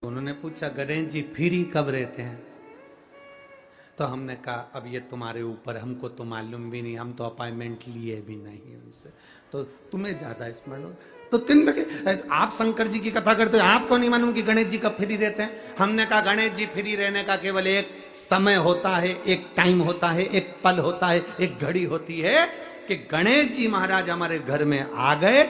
उन्होंने पूछा गणेश जी फ्री कब रहते हैं? तो हमने कहा अब ये तुम्हारे ऊपर, हमको तो मालूम भी नहीं, हम तो अपॉइंटमेंट लिए भी नहीं उनसे, तो तुम्हें ज्यादा स्मरण हो। तो तीन तक आप शंकर जी की कथा करते हो, आपको नहीं मालूम कि गणेश जी कब फ्री रहते हैं? हमने कहा गणेश जी फ्री रहने का केवल एक समय होता है, एक टाइम होता है, एक पल होता है, एक घड़ी होती है कि गणेश जी महाराज हमारे घर में आ गए।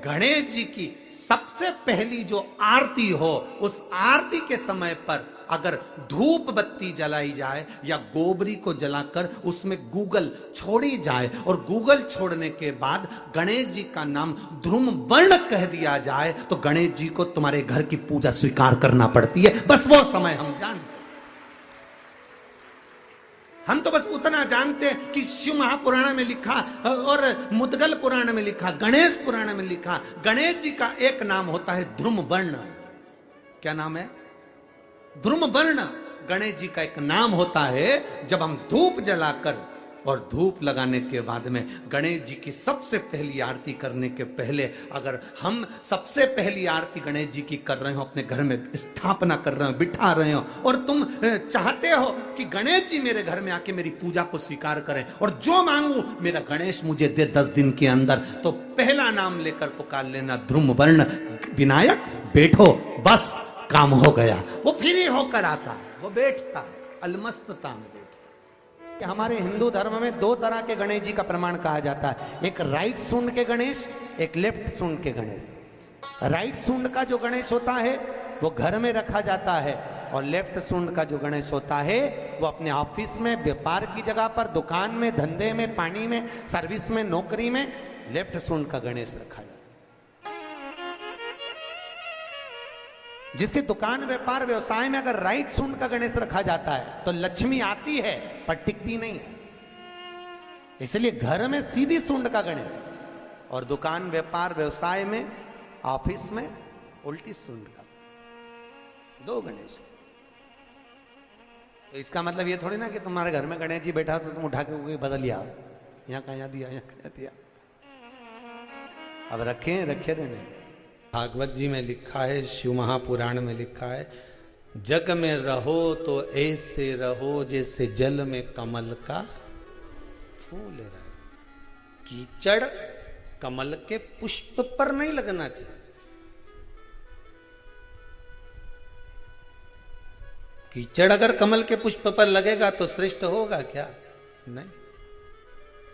गणेश जी की सबसे पहली जो आरती हो, उस आरती के समय पर अगर धूप बत्ती जलाई जाए या गोबरी को जलाकर उसमें गूगल छोड़ी जाए और गूगल छोड़ने के बाद गणेश जी का नाम ध्रुम वर्ण कह दिया जाए, तो गणेश जी को तुम्हारे घर की पूजा स्वीकार करना पड़ती है। बस वो समय हम जानते, हम तो बस उतना जानते हैं कि शिव महापुराण में लिखा और मुद्गल पुराण में लिखा, गणेश पुराण में लिखा, गणेश जी का एक नाम होता है ध्रुम वर्ण। क्या नाम है? ध्रुम वर्ण गणेश जी का एक नाम होता है। जब हम धूप जलाकर और धूप लगाने के बाद में गणेश जी की सबसे पहली आरती करने के पहले अगर हम सबसे पहली आरती गणेश जी की कर रहे हो, अपने घर में स्थापना कर रहे हो, बिठा रहे हो, और तुम चाहते हो कि गणेश जी मेरे घर में आके मेरी पूजा को स्वीकार करें और जो मांगू मेरा गणेश मुझे दे 10 दिन के अंदर, तो पहला नाम लेकर पुकार लेना ध्रुम वर्ण विनायक, बैठो, बस काम हो गया। वो फ्री होकर आता है, वो बैठता है अलमस्तता में। हमारे हिंदू धर्म में 2 तरह के गणेश जी का प्रमाण कहा जाता है, एक राइट सूंड के गणेश, एक लेफ्ट सूंड के गणेश। राइट सूंड का जो गणेश होता है वो घर में रखा जाता है, और लेफ्ट सूंड का जो गणेश होता है वो अपने ऑफिस में, व्यापार की जगह पर, दुकान में, धंधे में, पानी में, सर्विस में, नौकरी में लेफ्ट सूंड का गणेश रखा जाता है। जिसकी दुकान, व्यापार, व्यवसाय में अगर राइट सूंड का गणेश रखा जाता है तो लक्ष्मी आती है पर टिकती नहीं है। इसलिए घर में सीधी सूंड का गणेश और दुकान, व्यापार, व्यवसाय में, ऑफिस में उल्टी सूंड का, 2 गणेश। तो इसका मतलब ये थोड़ी ना कि तुम्हारे घर में गणेश जी बैठा तो तुम उठा के बदल लिया, यहां कहां दिया, यहां कहां दिया। अब रखे रहने। भागवत जी में लिखा है, शिव महापुराण में लिखा है, जग में रहो तो ऐसे रहो जैसे जल में कमल का फूल रहे। कीचड़ कमल के पुष्प पर नहीं लगना चाहिए। कीचड़ अगर कमल के पुष्प पर लगेगा तो श्रेष्ठ होगा क्या? नहीं।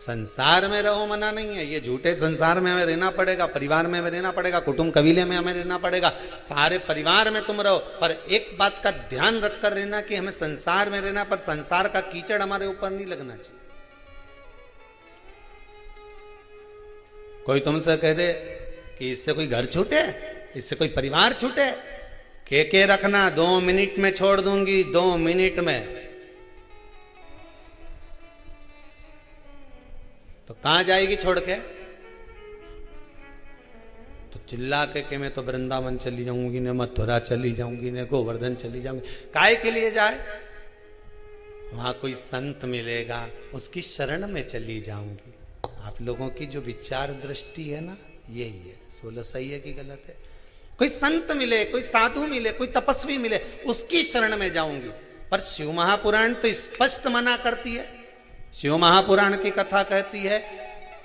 संसार में रहो मना नहीं है, ये झूठे संसार में हमें रहना पड़ेगा, परिवार में हमें रहना पड़ेगा, कुटुंब कबीले में हमें रहना पड़ेगा, सारे परिवार में तुम रहो, पर एक बात का ध्यान रखकर रहना कि हमें संसार में रहना, पर संसार का कीचड़ हमारे ऊपर नहीं लगना चाहिए। कोई तुमसे कह दे कि इससे कोई घर छूटे, इससे कोई परिवार छूटे, के रखना 2 मिनट में छोड़ दूंगी, 2 मिनट में। तो कहां जाएगी छोड़ के? तो चिल्ला के मैं तो वृंदावन चली जाऊंगी, ने मथुरा चली जाऊंगी, ने गोवर्धन चली जाऊंगी। काय के लिए जाए? वहां कोई संत मिलेगा, उसकी शरण में चली जाऊंगी। आप लोगों की जो विचार दृष्टि है ना, यही है। बोलो सही है कि गलत है? कोई संत मिले, कोई साधु मिले, कोई तपस्वी मिले, उसकी शरण में जाऊंगी। पर शिव महापुराण तो स्पष्ट मना करती है। शिव महापुराण की कथा कहती है,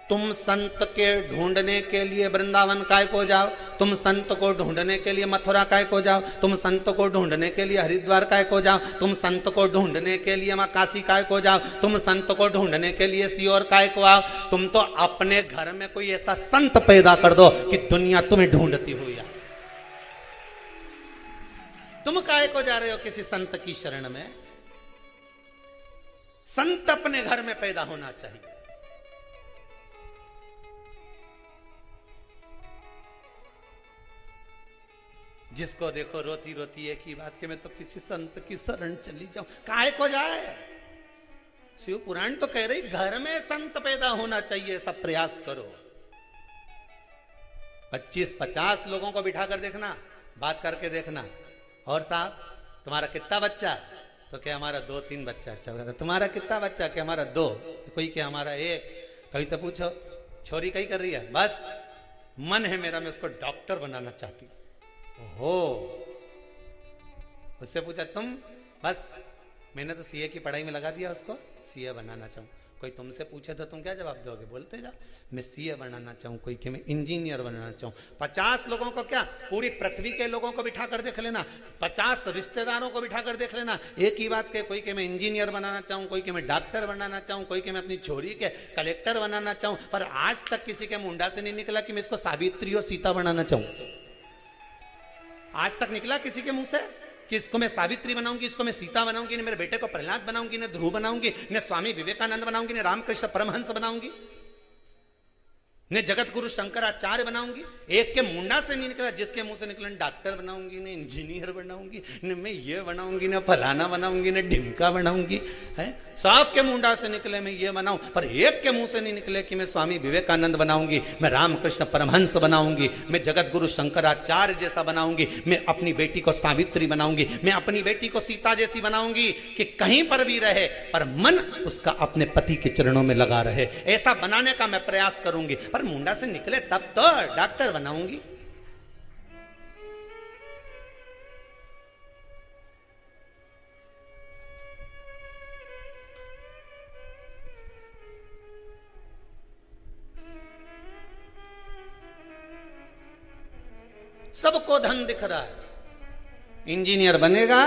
तुम संत के ढूंढने के लिए वृंदावन काय को जाओ, तुम संत को ढूंढने के लिए मथुरा काय को जाओ, तुम संत को ढूंढने के लिए हरिद्वार काय को जाओ, तुम संत को ढूंढने के लिए मां काशी काय को जाओ, तुम संत को ढूंढने के लिए सीओर काय को आओ। तुम तो अपने घर में कोई ऐसा संत पैदा कर दो कि दुनिया तुम्हें ढूंढती हुई आए। तुम काय को जा रहे हो किसी संत की शरण में? संत अपने घर में पैदा होना चाहिए। जिसको देखो रोती रोती एक ही बात कि मैं तो किसी संत की शरण चली जाऊं। काहे को जाए? शिव पुराण तो कह रही घर में संत पैदा होना चाहिए, सब प्रयास करो। 25-50 लोगों को बिठा कर देखना, बात करके देखना, और साहब तुम्हारा कितना बच्चा? तो क्या हमारा 2-3 बच्चा। अच्छा, तुम्हारा कितना बच्चा? क्या हमारा 2। कोई क्या हमारा 1। कभी से पूछो छोरी कहीं कर रही है? बस मन है मेरा, मैं उसको डॉक्टर बनाना चाहती हूं। हो उससे पूछा तुम, बस मैंने तो सीए की पढ़ाई में लगा दिया उसको, सीए बनाना चाहूँ। कोई तुमसे पूछे तो तुम क्या जवाब दोगे? बोलते जाओ मैं सीए बनाना चाहूँ, कोई कि मैं इंजीनियर बनाना चाहूँ। 50 लोगों को क्या, पूरी पृथ्वी के लोगों को बिठा कर देख लेना, 50 रिश्तेदारों को बिठा कर देख लेना, एक ही बात के, कोई कि मैं इंजीनियर बनाना चाहूँ, कोई कि मैं डॉक्टर बनाना चाहूँ, कोई कि मैं अपनी छोरी के कलेक्टर बनाना चाहूँ, पर आज तक किसी के मुंडा से नहीं निकला कि मैं इसको सावित्री और सीता बनाना चाहूँ। आज तक निकला किसी के मुंह से कि इसको मैं सावित्री बनाऊंगी, इसको मैं सीता बनाऊंगी, न मेरे बेटे को प्रहलाद बनाऊंगी, न ध्रुव बनाऊंगी, न स्वामी विवेकानंद बनाऊंगी, न रामकृष्ण परमहंस बनाऊंगी, ने जगत गुरु शंकराचार्य बनाऊंगी। एक के मुंडा से नहीं निकला, जिसके मुंह से निकला डॉक्टर बनाऊंगी, ने इंजीनियर बनाऊंगी, ने मैं ये बनाऊंगी, ने फलाना बनाऊंगी, ने ढिमका बनाऊंगी, है सब के मुंडा से निकले मैं ये बनाऊं, पर एक के मुंह से नहीं निकले कि मैं स्वामी विवेकानंद बनाऊंगी, मैं रामकृष्ण परमहंस बनाऊंगी, मैं जगत गुरु शंकराचार्य जैसा बनाऊंगी, मैं अपनी बेटी को सावित्री बनाऊंगी, मैं अपनी बेटी को सीता जैसी बनाऊंगी कि कहीं पर भी रहे पर मन उसका अपने पति के चरणों में लगा रहे, ऐसा बनाने का मैं प्रयास करूंगी। पर मुंडा से निकले तब तो डॉक्टर बनाऊंगी। सबको धन दिख रहा है, इंजीनियर बनेगा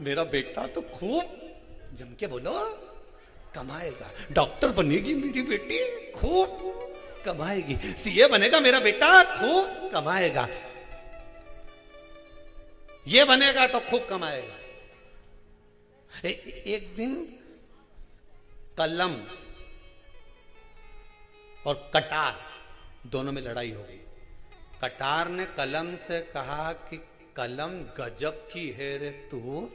मेरा बेटा तो खूब जम के बोलो कमाएगा, डॉक्टर बनेगी मेरी बेटी खूब कमाएगी, सीए बनेगा मेरा बेटा खूब कमाएगा, ये बनेगा तो खूब कमाएगा। एक दिन कलम और कटार दोनों में लड़ाई हो गई। कटार ने कलम से कहा कि कलम गजब की है रे तू,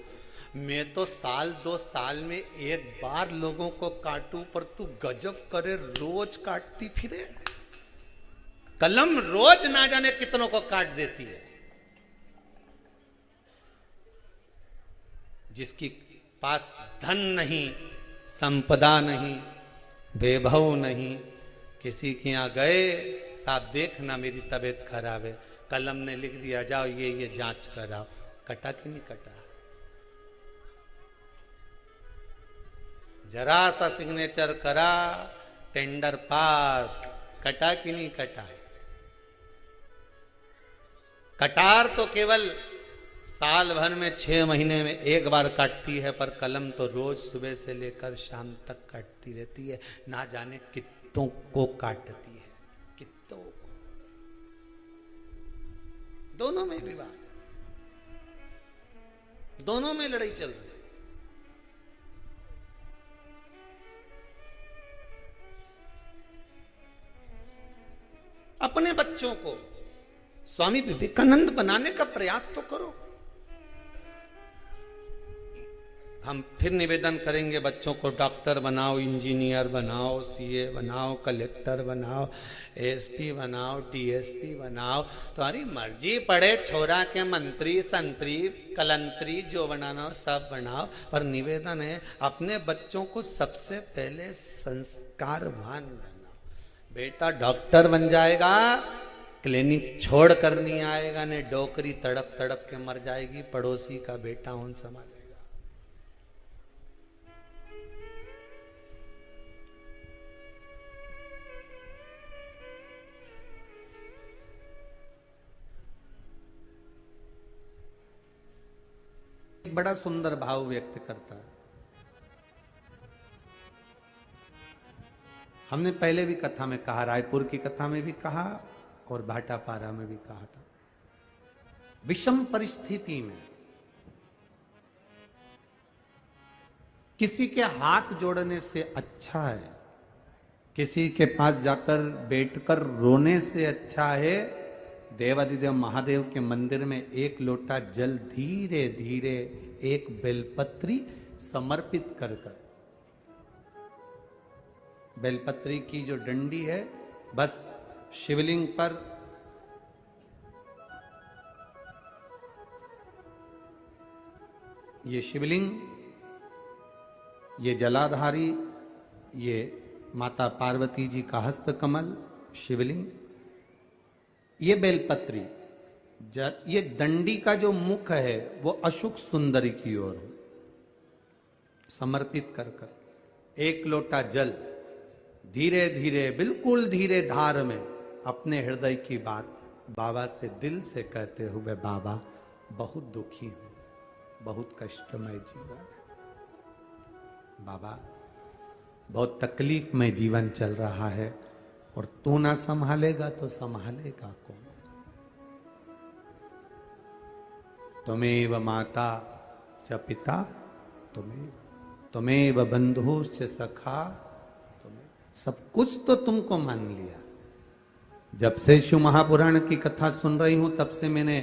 मैं तो साल 2 साल में एक बार लोगों को काटूं, पर तू गजब करे रोज काटती फिरे। कलम रोज ना जाने कितनों को काट देती है। जिसकी पास धन नहीं, संपदा नहीं, वैभव नहीं, किसी के यहां गए, साहब देखना मेरी तबीयत खराब है, कलम ने लिख दिया जाओ ये जांच कराओ, कटा कि नहीं कटा? जरा सा सिग्नेचर करा, टेंडर पास, कटा कि नहीं कटा? कटार तो केवल साल भर में 6 महीने में एक बार काटती है, पर कलम तो रोज सुबह से लेकर शाम तक काटती रहती है, ना जाने कितनों को काटती है, कितनों को। दोनों में विवाद, दोनों में लड़ाई चल रही है। अपने बच्चों को स्वामी विवेकानंद बनाने का प्रयास तो करो। हम फिर निवेदन करेंगे बच्चों को डॉक्टर बनाओ, इंजीनियर बनाओ, सीए बनाओ, कलेक्टर बनाओ, एसपी बनाओ, डीएसपी बनाओ, तुम्हारी मर्जी, पड़े छोरा के मंत्री संतरी कलंतरी जो बनाना हो सब बनाओ, पर निवेदन है अपने बच्चों को सबसे पहले संस्कारवान बनाओ। बेटा डॉक्टर बन जाएगा, क्लिनिक छोड़ कर नहीं आएगा, ने डोकरी तड़प तड़प के मर जाएगी, पड़ोसी का बेटा उन संभालेगा। बड़ा सुंदर भाव व्यक्त करता है। हमने पहले भी कथा में कहा, रायपुर की कथा में भी कहा और भाटापारा में भी कहा था, विषम परिस्थिति में किसी के हाथ जोड़ने से अच्छा है, किसी के पास जाकर बैठकर रोने से अच्छा है, देवादिदेव महादेव के मंदिर में एक लोटा जल धीरे धीरे एक बेलपत्री समर्पित कर कर, बेलपत्री की जो डंडी है बस शिवलिंग पर ये शिवलिंग, ये जलाधारी, ये माता पार्वती जी का हस्त कमल शिवलिंग, ये बेलपत्री ये दंडी का जो मुख है वो अशुक सुंदरी की ओर समर्पित कर कर एक लोटा जल धीरे धीरे, बिल्कुल धीरे धार में अपने हृदय की बात बाबा से दिल से कहते हुए, बाबा बहुत दुखी हूं, बहुत कष्टमय जीवन, बाबा बहुत तकलीफ में जीवन चल रहा है और तू ना संभालेगा तो संभालेगा कौन? त्वमेव माता च पिता त्वमेव बंधुश्च सखा, सब कुछ तो तुमको मान लिया। जब से शिव महापुराण की कथा सुन रही हूं तब से मैंने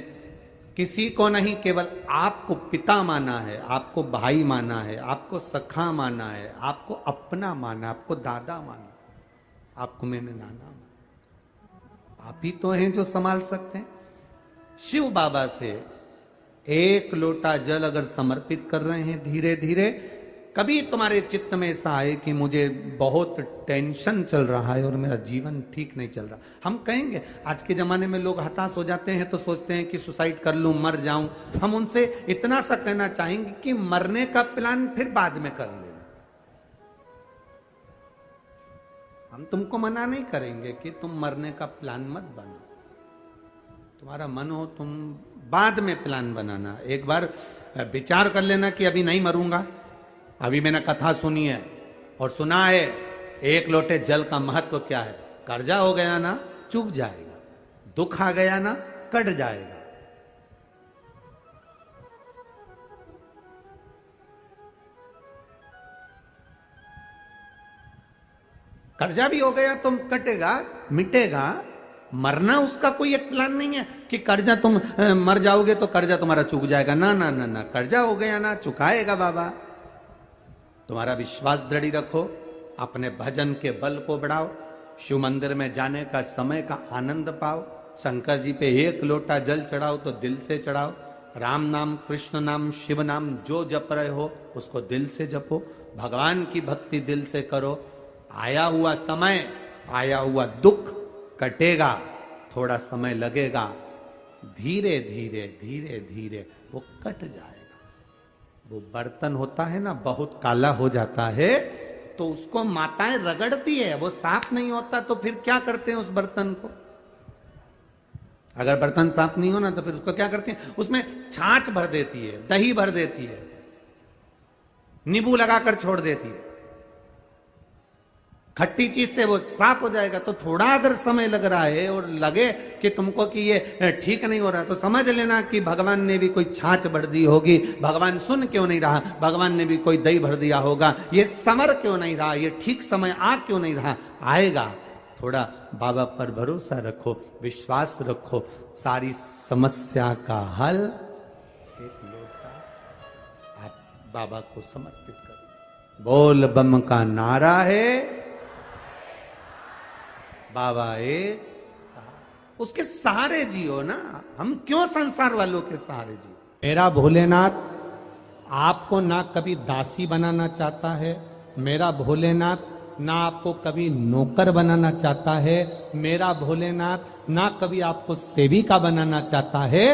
किसी को नहीं, केवल आपको पिता माना है, आपको भाई माना है, आपको सखा माना है, आपको अपना माना, आपको दादा माना, आपको मैंने नाना माना। आप ही तो हैं जो संभाल सकते हैं। शिव बाबा से एक लोटा जल अगर समर्पित कर रहे हैं धीरे धीरे, कभी तुम्हारे चित्त में ऐसा आए कि मुझे बहुत टेंशन चल रहा है और मेरा जीवन ठीक नहीं चल रहा, हम कहेंगे, आज के जमाने में लोग हताश हो जाते हैं तो सोचते हैं कि सुसाइड कर लूं, मर जाऊं। हम उनसे इतना सा कहना चाहेंगे कि मरने का प्लान फिर बाद में कर लेना। हम तुमको मना नहीं करेंगे कि तुम मरने का प्लान मत बनाओ, तुम्हारा मन हो तुम बाद में प्लान बनाना। एक बार विचार कर लेना कि अभी नहीं मरूंगा, अभी मैंने कथा सुनी है और सुना है एक लोटे जल का महत्व क्या है। कर्जा हो गया ना चूक जाएगा, दुख आ गया ना कट जाएगा। कर्जा भी हो गया तो कटेगा, मिटेगा। मरना उसका कोई एक प्लान नहीं है कि कर्जा तुम मर जाओगे तो कर्जा तुम्हारा चूक जाएगा। ना ना ना ना, कर्जा हो गया ना चुकाएगा बाबा। तुम्हारा विश्वास दृढ़ रखो, अपने भजन के बल को बढ़ाओ, शिव मंदिर में जाने का समय का आनंद पाओ, शंकर जी पे एक लोटा जल चढ़ाओ तो दिल से चढ़ाओ, राम नाम कृष्ण नाम शिव नाम जो जप रहे हो उसको दिल से जपो, भगवान की भक्ति दिल से करो। आया हुआ समय, आया हुआ दुख कटेगा, थोड़ा समय लगेगा, धीरे धीरे धीरे धीरे वो कट जाएगा। वो बर्तन होता है ना बहुत काला हो जाता है तो उसको माताएं रगड़ती है, वो साफ नहीं होता तो फिर क्या करते हैं उस बर्तन को? अगर बर्तन साफ नहीं हो ना तो फिर उसको क्या करते हैं? उसमें छाछ भर देती है, दही भर देती है, नींबू लगाकर छोड़ देती है, खट्टी चीज से वो साफ हो जाएगा। तो थोड़ा अगर समय लग रहा है और लगे कि तुमको कि ये ठीक नहीं हो रहा तो समझ लेना कि भगवान ने भी कोई छाछ भर दी होगी। भगवान सुन क्यों नहीं रहा? भगवान ने भी कोई दही भर दिया होगा। ये समर क्यों नहीं रहा? ये ठीक समय आ क्यों नहीं रहा? आएगा। थोड़ा बाबा पर भरोसा रखो, विश्वास रखो, सारी समस्या का हल एक लोटा आप बाबा को समर्पित करो। बोल बम का नारा है, बाबा एक उसके सहारे जियो ना। हम क्यों संसार वालों के सहारे जियो? मेरा भोलेनाथ आपको ना कभी दासी बनाना चाहता है, मेरा भोलेनाथ ना आपको कभी नौकर बनाना चाहता है, मेरा भोलेनाथ ना कभी आपको सेविका बनाना चाहता है।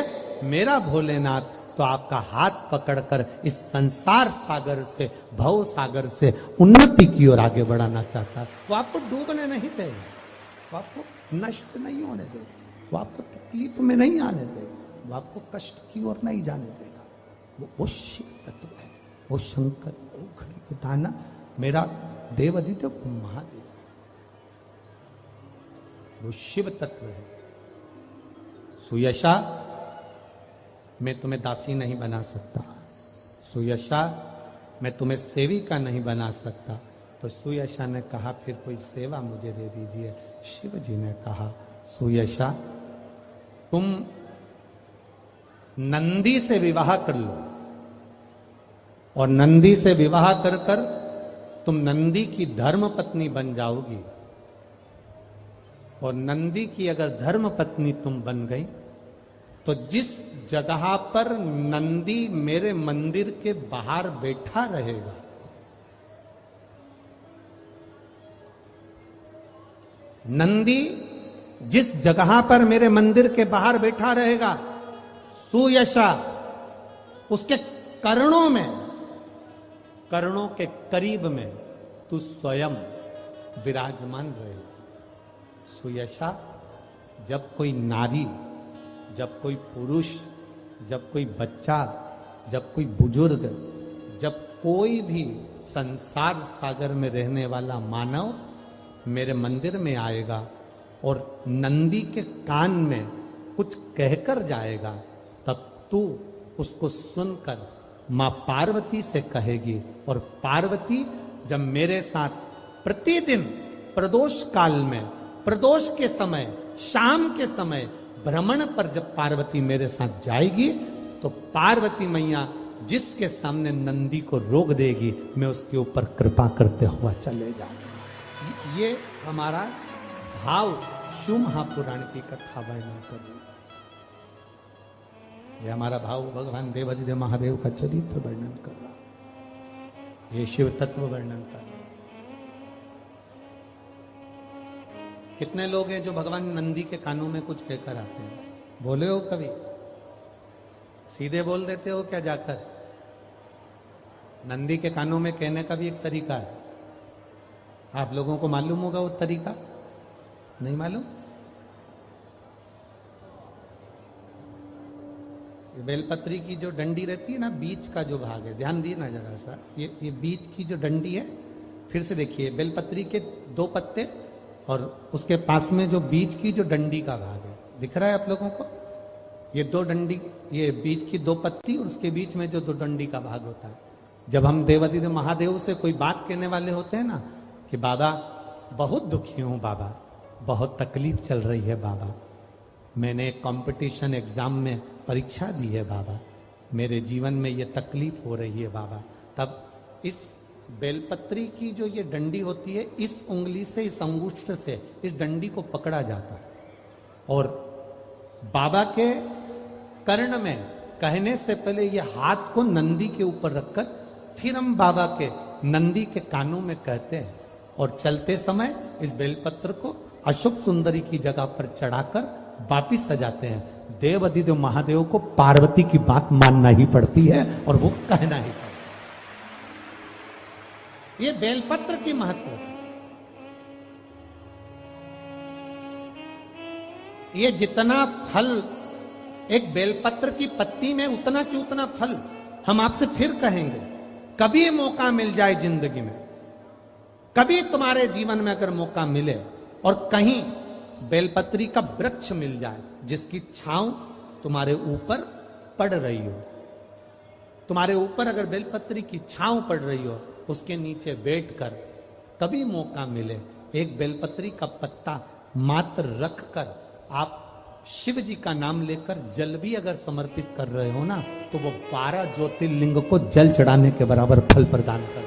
मेरा भोलेनाथ तो आपका हाथ पकड़कर इस संसार सागर से, भव सागर से उन्नति की ओर आगे बढ़ाना चाहता है। वो आपको डूबने नहीं देगा, वो आपको नष्ट नहीं होने देगा, वो आपको तकलीफ में नहीं आने देगा, वो आपको कष्ट की ओर नहीं जाने देगा। वो शिव तत्व है, वो शंकर, वो खड़ी पिताना, मेरा देवादित्य महादेव, वो शिव तत्व है। सुयशा मैं तुम्हें दासी नहीं बना सकता, सुयशा मैं तुम्हें सेविका नहीं बना सकता। तो सुयशा ने कहा फिर कोई सेवा मुझे दे दीजिए। शिव जी ने कहा सुयशा तुम नंदी से विवाह कर लो और नंदी से विवाह कर कर तुम नंदी की धर्म पत्नी बन जाओगी। और नंदी की अगर धर्म पत्नी तुम बन गई तो जिस जगह पर नंदी मेरे मंदिर के बाहर बैठा रहेगा, नंदी जिस जगह पर मेरे मंदिर के बाहर बैठा रहेगा सुयशा, उसके कर्णों में, कर्णों के करीब में तू स्वयं विराजमान रहेगी। सुयशा, जब कोई नारी, जब कोई पुरुष, जब कोई बच्चा, जब कोई बुजुर्ग, जब कोई भी संसार सागर में रहने वाला मानव मेरे मंदिर में आएगा और नंदी के कान में कुछ कहकर जाएगा, तब तू उसको सुनकर मां पार्वती से कहेगी। और पार्वती जब मेरे साथ प्रतिदिन प्रदोष काल में, प्रदोष के समय, शाम के समय भ्रमण पर जब पार्वती मेरे साथ जाएगी, तो पार्वती मैया जिसके सामने नंदी को रोक देगी, मैं उसके ऊपर कृपा करते हुआ चले जाऊंगा। ये हमारा भाव शिव महापुराण की कथा वर्णन कर रही, ये हमारा भाव भगवान देवाधिदेव महादेव का चरित्र वर्णन कर रहा, ये शिव तत्व वर्णन कर रहा। कितने लोग हैं जो भगवान नंदी के कानों में कुछ कहकर आते हैं? बोले हो कभी? सीधे बोल देते हो क्या जाकर? नंदी के कानों में कहने का भी एक तरीका है। आप लोगों को मालूम होगा वो तरीका? नहीं मालूम? बेलपत्री की जो डंडी रहती है ना, बीच का जो भाग है, ध्यान दिए ना जरा सा, ये बीच की जो डंडी है, फिर से देखिए, बेलपत्री के 2 पत्ते और उसके पास में जो बीच की जो डंडी का भाग है, दिख रहा है आप लोगों को? ये 2 डंडी, ये बीच की 2 पत्ती और उसके बीच में जो 2 डंडी का भाग होता है। जब हम देवाधिदेव महादेव से कोई बात कहने वाले होते हैं ना, कि बाबा बहुत दुखी हूं, बाबा बहुत तकलीफ चल रही है, बाबा मैंने कंपटीशन एग्जाम में परीक्षा दी है, बाबा मेरे जीवन में ये तकलीफ हो रही है, बाबा, तब इस बेलपत्री की जो ये डंडी होती है, इस उंगली से, इस अंगुष्ठ से इस डंडी को पकड़ा जाता है और बाबा के कर्ण में कहने से पहले ये हाथ को नंदी के ऊपर रखकर फिर हम बाबा के नंदी के कानों में कहते हैं और चलते समय इस बेलपत्र को अशोक सुंदरी की जगह पर चढ़ाकर वापिस सजाते हैं। देवाधिदेव महादेव को पार्वती की बात मानना ही पड़ती है और वो कहना ही पड़ता है। ये बेलपत्र की महत्व है। ये जितना फल एक बेलपत्र की पत्ती में, उतना की उतना फल हम आपसे फिर कहेंगे। कभी मौका मिल जाए जिंदगी में, कभी तुम्हारे जीवन में अगर मौका मिले और कहीं बेलपत्री का वृक्ष मिल जाए जिसकी छांव तुम्हारे ऊपर पड़ रही हो, तुम्हारे ऊपर अगर बेलपत्री की छांव पड़ रही हो, उसके नीचे बैठकर कभी मौका मिले, एक बेलपत्री का पत्ता मात्र रखकर आप शिव जी का नाम लेकर जल भी अगर समर्पित कर रहे हो ना, तो वो 12 ज्योतिर्लिंग को जल चढ़ाने के बराबर फल प्रदान कर।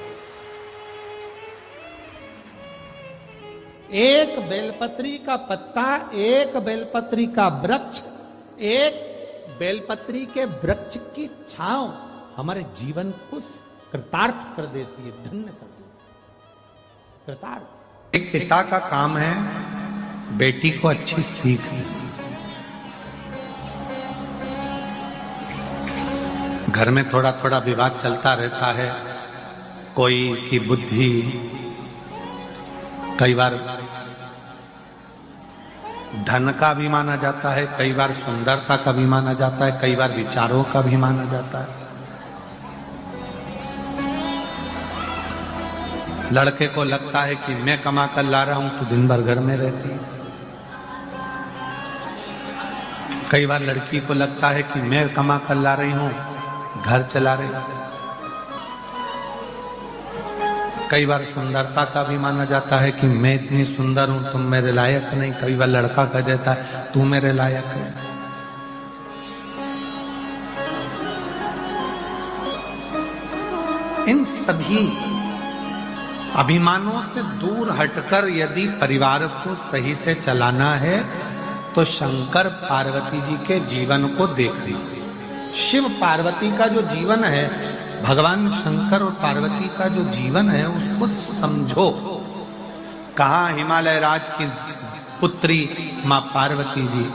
एक बेलपत्री का पत्ता, एक बेलपत्री का वृक्ष, एक बेलपत्री के वृक्ष की छांव हमारे जीवन को कृतार्थ कर देती है, धन्य कर देती है। कृतार्थ। एक पिता का काम है बेटी को अच्छी सीख दी। घर में थोड़ा थोड़ा विवाद चलता रहता है, कोई की बुद्धि कई बार धन का भी माना जाता है, कई बार सुंदरता का भी माना जाता है, कई बार विचारों का भी माना जाता है। लड़के को लगता है कि मैं कमा कर ला रहा हूं तो दिन भर घर में रहती है। कई बार लड़की को लगता है कि मैं कमा कर ला रही हूं, घर चला रही हूं। कई बार सुंदरता का भी माना जाता है कि मैं इतनी सुंदर हूं, तुम मेरे लायक नहीं। कई बार लड़का कह देता है तू मेरे लायक है। इन सभी अभिमानों से दूर हटकर यदि परिवार को सही से चलाना है तो शंकर पार्वती जी के जीवन को देखिए। शिव पार्वती का जो जीवन है, भगवान शंकर और पार्वती का जो जीवन है, उसको समझो। कहाँ हिमालय राज की पुत्री मां पार्वती जी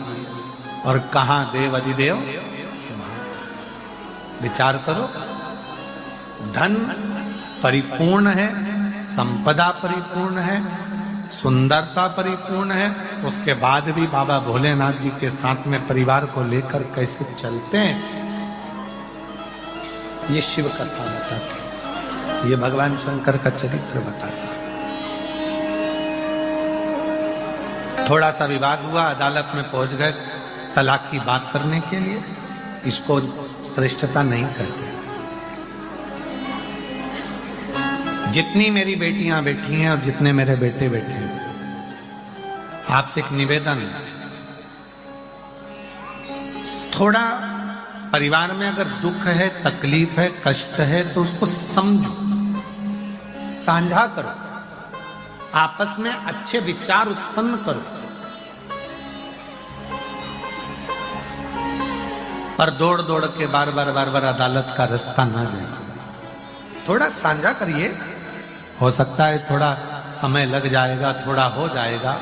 और कहाँ देव अधिदेव विचार करो, धन परिपूर्ण है, संपदा परिपूर्ण है, सुंदरता परिपूर्ण है, उसके बाद भी बाबा भोलेनाथ जी के साथ में परिवार को लेकर कैसे चलते हैं, ये शिव कथा बताती है, ये भगवान शंकर का चरित्र बताता है। थोड़ा सा विवाद हुआ, अदालत में पहुंच गए तलाक की बात करने के लिए, इसको श्रेष्ठता नहीं कहते। जितनी मेरी बेटियां बैठी हैं और जितने मेरे बेटे बैठे हैं, आपसे एक निवेदन है, थोड़ा परिवार में अगर दुख है, तकलीफ है, कष्ट है, तो उसको समझो, साझा करो, आपस में अच्छे विचार उत्पन्न करो, पर दौड़ दौड़ के बार बार अदालत का रास्ता ना जाए। थोड़ा साझा करिए, हो सकता है थोड़ा समय लग जाएगा, थोड़ा हो जाएगा,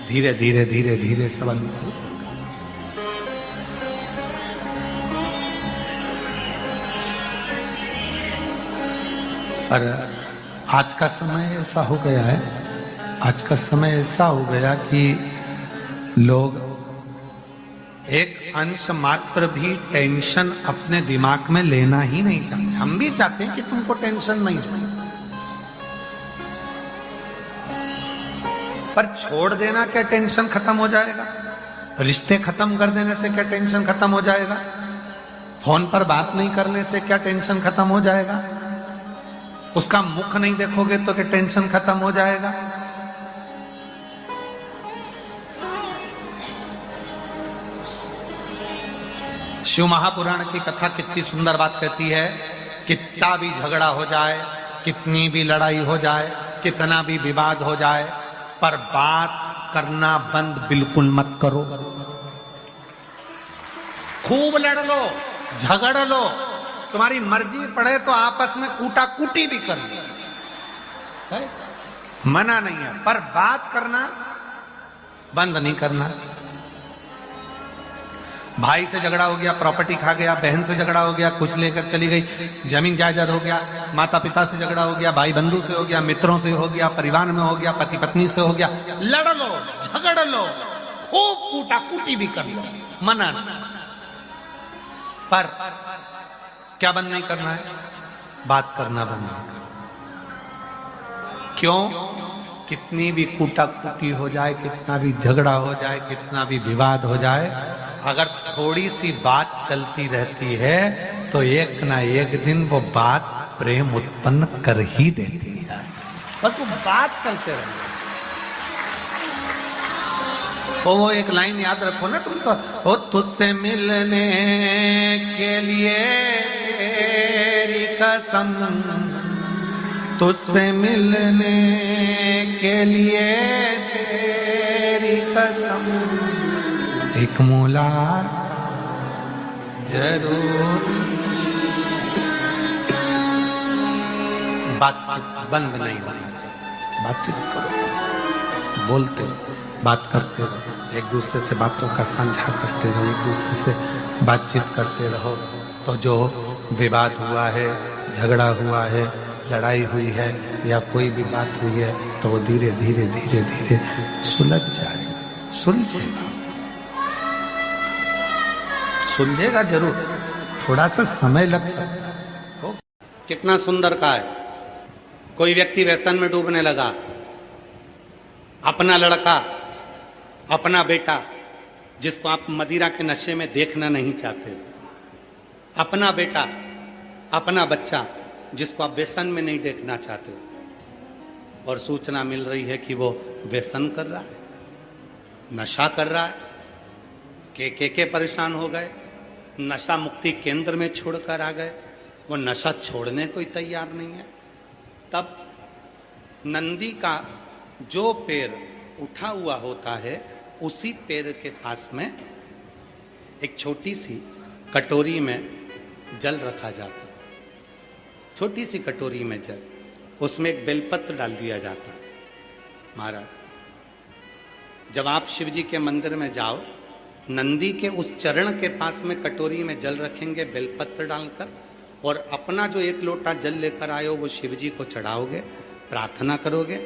धीरे धीरे धीरे धीरे सब अनुकूल। पर आज का समय ऐसा हो गया है, आज का समय ऐसा हो गया कि लोग एक अंश मात्र भी टेंशन अपने दिमाग में लेना ही नहीं चाहते। हम भी चाहते हैं कि तुमको टेंशन नहीं हो, पर छोड़ देना क्या टेंशन खत्म हो जाएगा? रिश्ते खत्म कर देने से क्या टेंशन खत्म हो जाएगा? फोन पर बात नहीं करने से क्या टेंशन खत्म हो जाएगा? उसका मुख नहीं देखोगे तो क्या टेंशन खत्म हो जाएगा? शिव महापुराण की कथा कितनी सुंदर बात कहती है, कितना भी झगड़ा हो जाए, कितनी भी लड़ाई हो जाए, कितना भी विवाद हो जाए, पर बात करना बंद बिल्कुल मत करो। खूब लड़ लो, झगड़ लो, तुम्हारी मर्जी पड़े तो आपस में कूटा कूटी भी कर लो, मना नहीं है, पर बात करना बंद नहीं करना। भाई से झगड़ा हो गया, प्रॉपर्टी खा गया, बहन से झगड़ा हो गया, कुछ लेकर चली गई, जमीन जायदाद हो गया, माता पिता से झगड़ा हो गया, भाई बंधु से हो गया, मित्रों से हो गया, परिवार में हो गया, पति पत्नी से हो गया, लड़ लो, झगड़ लो, खूब कूटा कूटी भी कर लो, मना नहीं। पर क्या बंद नहीं करना है? बात करना बंद नहीं करना। क्यों? कितनी भी कूटा कूटी हो जाए, कितना भी झगड़ा हो जाए, कितना भी विवाद हो जाए, अगर थोड़ी सी बात चलती रहती है तो एक ना एक दिन वो बात प्रेम उत्पन्न कर ही देती है। बस वो बात चलते रहे। वो एक लाइन याद रखो ना तुम तो, ओ तुझसे मिलने के लिए तेरी कसम, तुझसे मिलने के लिए तेरी कसम, एक मुलाकात जरूर। बातचीत बंद नहीं होना चाहिए, बातचीत करो, बोलते रहो, बात करते रहो, एक दूसरे से बातों का साझा करते रहो, एक दूसरे से बातचीत करते रहो, तो जो विवाद हुआ है, झगड़ा हुआ है, लड़ाई हुई है या कोई भी बात हुई है, तो वो धीरे धीरे धीरे धीरे सुलझ जाएगा, सुलझेगा, सुलझेगा जरूर, थोड़ा सा समय लग सकता है। कितना सुंदर का है, कोई व्यक्ति व्यसन में डूबने लगा, अपना लड़का, अपना बेटा जिसको आप मदिरा के नशे में देखना नहीं चाहते, अपना बेटा, अपना बच्चा जिसको आप व्यसन में नहीं देखना चाहते, और सूचना मिल रही है कि वो व्यसन कर रहा है, नशा कर रहा है, के परेशान हो गए, नशा मुक्ति केंद्र में छोड़कर आ गए, वो नशा छोड़ने को ही तैयार नहीं है। तब नंदी का जो पैर उठा हुआ होता है, उसी पैर के पास में एक छोटी सी कटोरी में जल रखा जाता है, छोटी सी कटोरी में जल, उसमें एक बेलपत्र डाल दिया जाता है। महाराज, जब आप शिव जी के मंदिर में जाओ नंदी के उस चरण के पास में कटोरी में जल रखेंगे बेलपत्र डालकर, और अपना जो 1 लोटा जल लेकर आए हो वो शिव जी को चढ़ाओगे, प्रार्थना करोगे।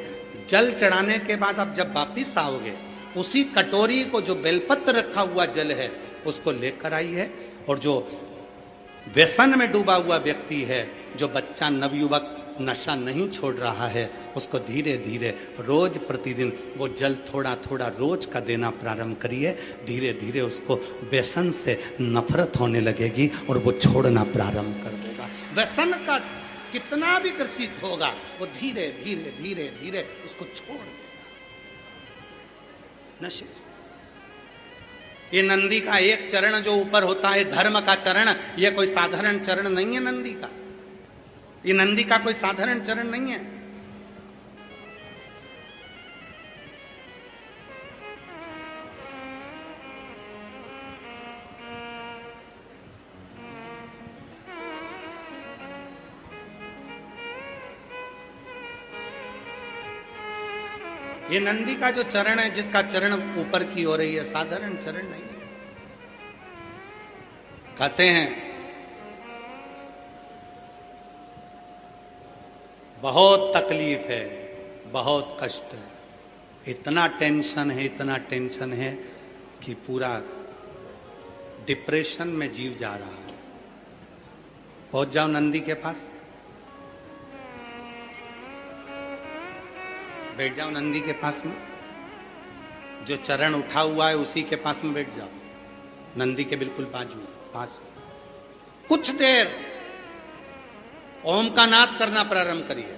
जल चढ़ाने के बाद आप जब वापिस आओगे, उसी कटोरी को जो बेलपत्र रखा हुआ जल है उसको लेकर आइए, और जो व्यसन में डूबा हुआ व्यक्ति है, जो बच्चा नवयुवक नशा नहीं छोड़ रहा है, उसको धीरे धीरे रोज प्रतिदिन वो जल थोड़ा थोड़ा रोज का देना प्रारंभ करिए। धीरे धीरे उसको व्यसन से नफरत होने लगेगी और वो छोड़ना प्रारंभ कर देगा। व्यसन का कितना भी ग्रसित होगा, वो धीरे धीरे धीरे धीरे उसको छोड़ देगा। नशे, ये नंदी का एक चरण जो ऊपर होता है धर्म का चरण, ये कोई साधारण चरण नहीं है नंदी का। ये नंदी का कोई साधारण चरण नहीं है। ये नंदी का जो चरण है, जिसका चरण ऊपर की हो रही है, साधारण चरण नहीं है। कहते हैं बहुत तकलीफ है, बहुत कष्ट है, इतना टेंशन है, इतना टेंशन है कि पूरा डिप्रेशन में जीव जा रहा है। पहुंच जाओ नंदी के पास, बैठ जाओ नंदी के पास में, जो चरण उठा हुआ है उसी के पास में बैठ जाओ, नंदी के बिल्कुल बाजू पास। कुछ देर ओम का नाद करना प्रारंभ करिए।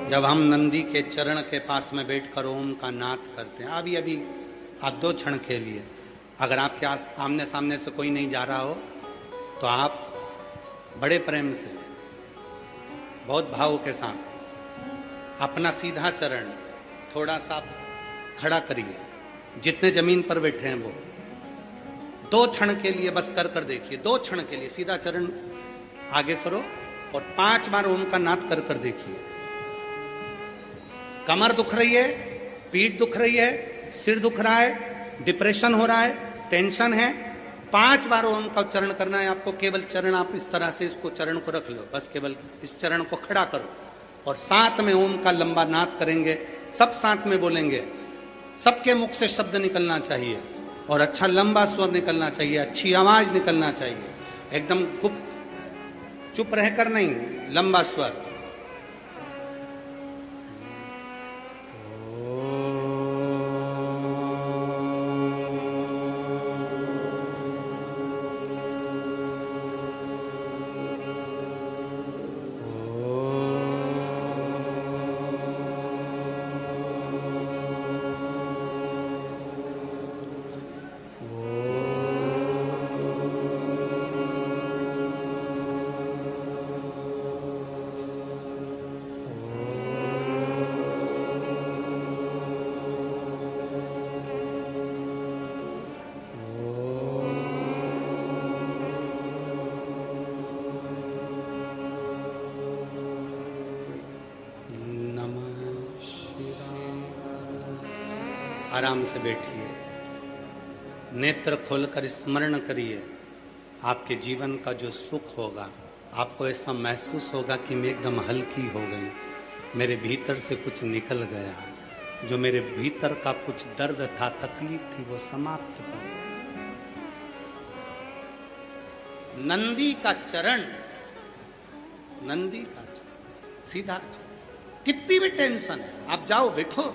जब हम नंदी के चरण के पास में बैठकर ओम का नाद करते हैं, अभी अभी आप 2 क्षण के लिए, अगर आपके आमने सामने से कोई नहीं जा रहा हो तो आप बड़े प्रेम से, बहुत भाव के साथ अपना सीधा चरण थोड़ा सा खड़ा करिए, जितने जमीन पर बैठे हैं वो 2 क्षण के लिए बस कर देखिए। 2 क्षण के लिए सीधा चरण आगे करो और 5 बार ओम का नाद कर देखिए। कमर दुख रही है, पीठ दुख रही है, सिर दुख रहा है, डिप्रेशन हो रहा है, टेंशन है, 5 बार ओम का उच्चारण करना है आपको। केवल चरण आप इस तरह से इसको चरण को रख लो, बस केवल इस चरण को खड़ा करो और साथ में ओम का लंबा नाद करेंगे, सब साथ में बोलेंगे। सबके मुख से शब्द निकलना चाहिए और अच्छा लंबा स्वर निकलना चाहिए, अच्छी आवाज निकलना चाहिए, एकदम गुप्त चुप रहकर नहीं, लंबा स्वर। आराम से बैठिए, नेत्र खोलकर स्मरण करिए। आपके जीवन का जो सुख होगा, आपको ऐसा महसूस होगा कि मैं एकदम हल्की हो गई, मेरे भीतर से कुछ निकल गया, जो मेरे भीतर का कुछ दर्द था, तकलीफ थी, वो समाप्त हो गई। नंदी का चरण, नंदी का चरण, सीधा चरण। कितनी भी टेंशन है, आप जाओ बैठो,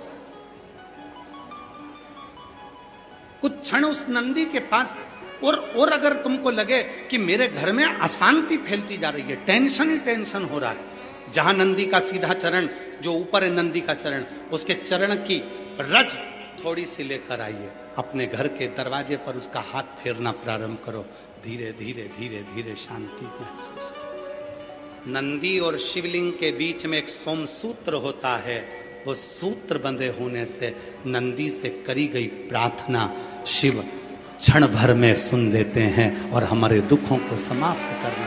कुछ क्षण उस नंदी के पास। और अगर तुमको लगे कि मेरे घर में अशांति फैलती जा रही है, टेंशन ही टेंशन हो रहा है, जहां नंदी का सीधा चरण जो ऊपर है नंदी का चरण, उसके चरण की रज थोड़ी सी लेकर आइए, अपने घर के दरवाजे पर उसका हाथ फेरना प्रारंभ करो। धीरे धीरे धीरे धीरे शांति महसूस। नंदी और शिवलिंग के बीच में एक सोमसूत्र होता है, वो सूत्र बंधे होने से नंदी से करी गई प्रार्थना शिव क्षण भर में सुन देते हैं और हमारे दुखों को समाप्त कर